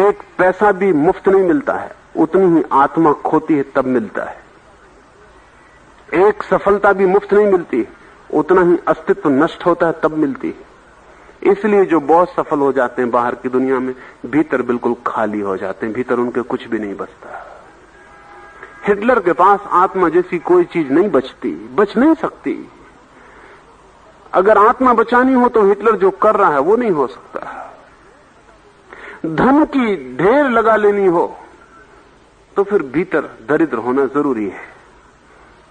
एक पैसा भी मुफ्त नहीं मिलता है, उतनी ही आत्मा खोती है तब मिलता है। एक सफलता भी मुफ्त नहीं मिलती, उतना ही अस्तित्व नष्ट होता है तब मिलती है। इसलिए जो बहुत सफल हो जाते हैं बाहर की दुनिया में, भीतर बिल्कुल खाली हो जाते हैं, भीतर उनके कुछ भी नहीं बचता। हिटलर के पास आत्मा जैसी कोई चीज नहीं बचती, बच नहीं सकती। अगर आत्मा बचानी हो तो हिटलर जो कर रहा है वो नहीं हो सकता। धन की ढेर लगा लेनी हो तो फिर भीतर दरिद्र होना जरूरी है।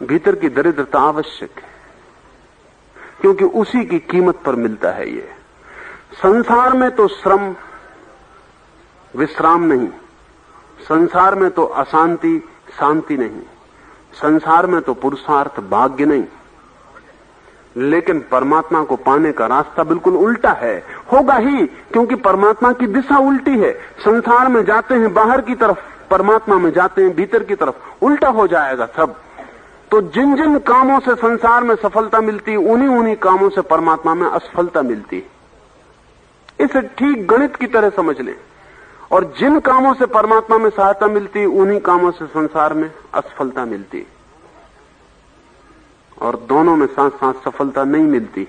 भीतर की दरिद्रता आवश्यक है, क्योंकि उसी की कीमत पर मिलता है ये। संसार में तो श्रम विश्राम नहीं, संसार में तो अशांति शांति नहीं, संसार में तो पुरुषार्थ भाग्य नहीं, लेकिन परमात्मा को पाने का रास्ता बिल्कुल उल्टा है। होगा ही, क्योंकि परमात्मा की दिशा उल्टी है। संसार में जाते हैं बाहर की तरफ, परमात्मा में जाते हैं भीतर की तरफ, उल्टा हो जाएगा सब। तो जिन जिन कामों से संसार में सफलता मिलती, उन्हीं उन्हीं कामों से परमात्मा में असफलता मिलती। इसे ठीक गणित की तरह समझ लें। और जिन कामों से परमात्मा में सहायता मिलती, उन्हीं कामों से संसार में असफलता मिलती। और दोनों में साथ साथ सफलता नहीं मिलती,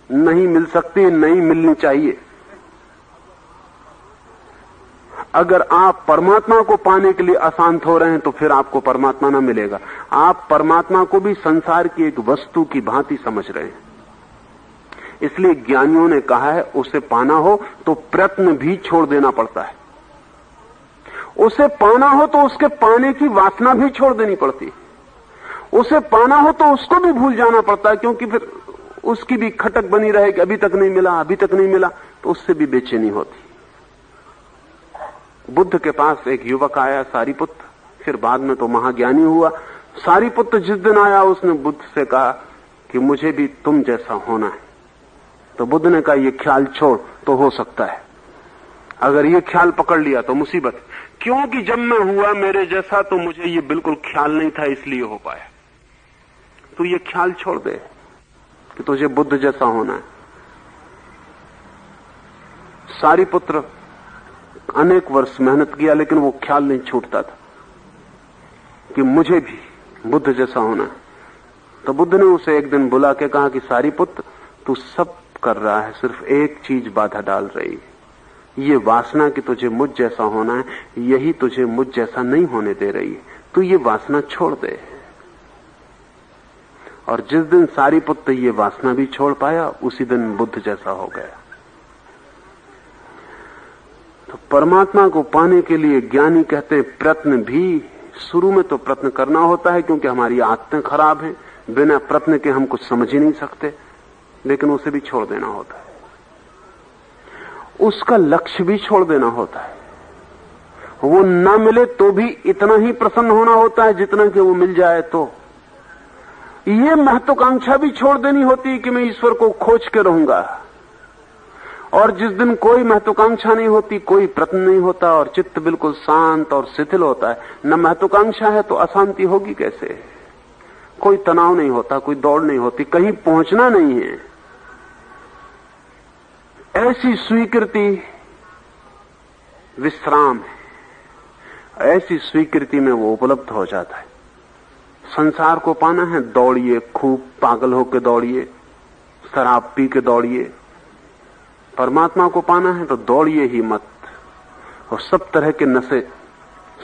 नहीं मिल सकती, नहीं मिलनी चाहिए। अगर आप परमात्मा को पाने के लिए अशांत हो रहे हैं तो फिर आपको परमात्मा ना मिलेगा। आप परमात्मा को भी संसार की एक वस्तु की भांति समझ रहे हैं। इसलिए ज्ञानियों ने कहा है, उसे पाना हो तो प्रयत्न भी छोड़ देना पड़ता है। उसे पाना हो तो उसके पाने की वासना भी छोड़ देनी पड़ती है। उसे पाना हो तो उसको भी भूल जाना पड़ता है, क्योंकि फिर उसकी भी खटक बनी रहे कि अभी तक नहीं मिला, अभी तक नहीं मिला, तो उससे भी बेचैनी होती। बुद्ध के पास एक युवक आया, सारीपुत्र, फिर बाद में तो महाज्ञानी हुआ। सारीपुत्र जिस दिन आया उसने बुद्ध से कहा कि मुझे भी तुम जैसा होना है। तो बुद्ध ने कहा, ये ख्याल छोड़ तो हो सकता है, अगर ये ख्याल पकड़ लिया तो मुसीबत, क्योंकि जब मैं हुआ मेरे जैसा तो मुझे ये बिल्कुल ख्याल नहीं था, इसलिए हो पाया। तो ये ख्याल छोड़ दे कि तुझे बुद्ध जैसा होना है। सारीपुत्र अनेक वर्ष मेहनत किया, लेकिन वो ख्याल नहीं छूटता था कि मुझे भी बुद्ध जैसा होना है। तो बुद्ध ने उसे एक दिन बुला के कहा कि सारीपुत्र, तू सब कर रहा है, सिर्फ एक चीज बाधा डाल रही है। ये वासना कि तुझे मुझ जैसा होना है, यही तुझे मुझ जैसा नहीं होने दे रही है। तू ये वासना छोड़ दे। और जिस दिन सारीपुत्र ये वासना भी छोड़ पाया, उसी दिन बुद्ध जैसा हो गया। तो परमात्मा को पाने के लिए ज्ञानी कहते हैं प्रयत्न भी, शुरू में तो प्रयत्न करना होता है, क्योंकि हमारी आदतें खराब हैं, बिना प्रयत्न के हम कुछ समझ ही नहीं सकते, लेकिन उसे भी छोड़ देना होता है। उसका लक्ष्य भी छोड़ देना होता है। वो ना मिले तो भी इतना ही प्रसन्न होना होता है जितना कि वो मिल जाए। तो ये महत्वाकांक्षा भी छोड़ देनी होती है कि मैं ईश्वर को खोज के रहूंगा। और जिस दिन कोई महत्वाकांक्षा नहीं होती, कोई प्रयत्न नहीं होता और चित्त बिल्कुल शांत और शिथिल होता है, न महत्वाकांक्षा है तो अशांति होगी कैसे? कोई तनाव नहीं होता, कोई दौड़ नहीं होती, कहीं पहुंचना नहीं है। ऐसी स्वीकृति विश्राम है। ऐसी स्वीकृति में वो उपलब्ध हो जाता है। संसार को पाना है, दौड़िए, खूब पागल होकर दौड़िए, शराब पी के दौड़िए। परमात्मा को पाना है तो दौड़िए ही मत, और सब तरह के नशे,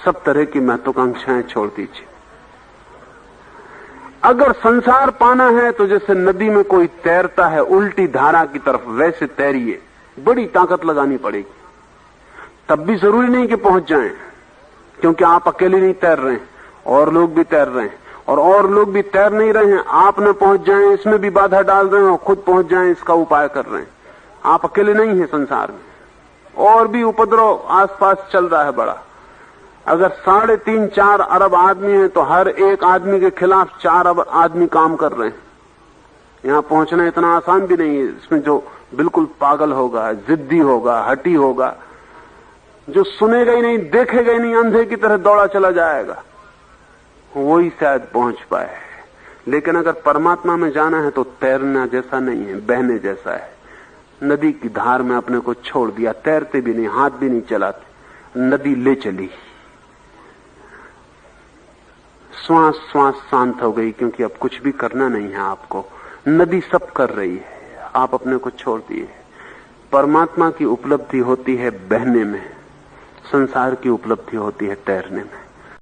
सब तरह की महत्वाकांक्षाएं छोड़ दीजिए। अगर संसार पाना है तो जैसे नदी में कोई तैरता है उल्टी धारा की तरफ, वैसे तैरिए। बड़ी ताकत लगानी पड़ेगी, तब भी जरूरी नहीं कि पहुंच जाएं, क्योंकि आप अकेले नहीं तैर रहे हैं, और लोग भी तैर रहे हैं, और लोग भी तैर नहीं रहे हैं। आप न पहुंच जाएं इसमें भी बाधा डाल रहे हैं, और खुद पहुंच जाएं इसका उपाय कर रहे हैं। आप अकेले नहीं हैं संसार में, और भी उपद्रव आसपास चल रहा है बड़ा। अगर 3.5-4 अरब आदमी हैं तो हर एक आदमी के खिलाफ 4 अरब आदमी काम कर रहे हैं। यहां पहुंचना इतना आसान भी नहीं है। इसमें जो बिल्कुल पागल होगा, जिद्दी होगा, हठी होगा, जो सुनेगा ही नहीं, देखेगा ही नहीं, अंधे की तरह दौड़ा चला जाएगा, वही शायद पहुंच पाए। लेकिन अगर परमात्मा में जाना है तो तैरना जैसा नहीं है, बहने जैसा है। नदी की धार में अपने को छोड़ दिया, तैरते भी नहीं, हाथ भी नहीं चलाते, नदी ले चली। श्वास श्वास शांत हो गई, क्योंकि अब कुछ भी करना नहीं है आपको, नदी सब कर रही है, आप अपने को छोड़ दिए। परमात्मा की उपलब्धि होती है बहने में, संसार की उपलब्धि होती है तैरने में।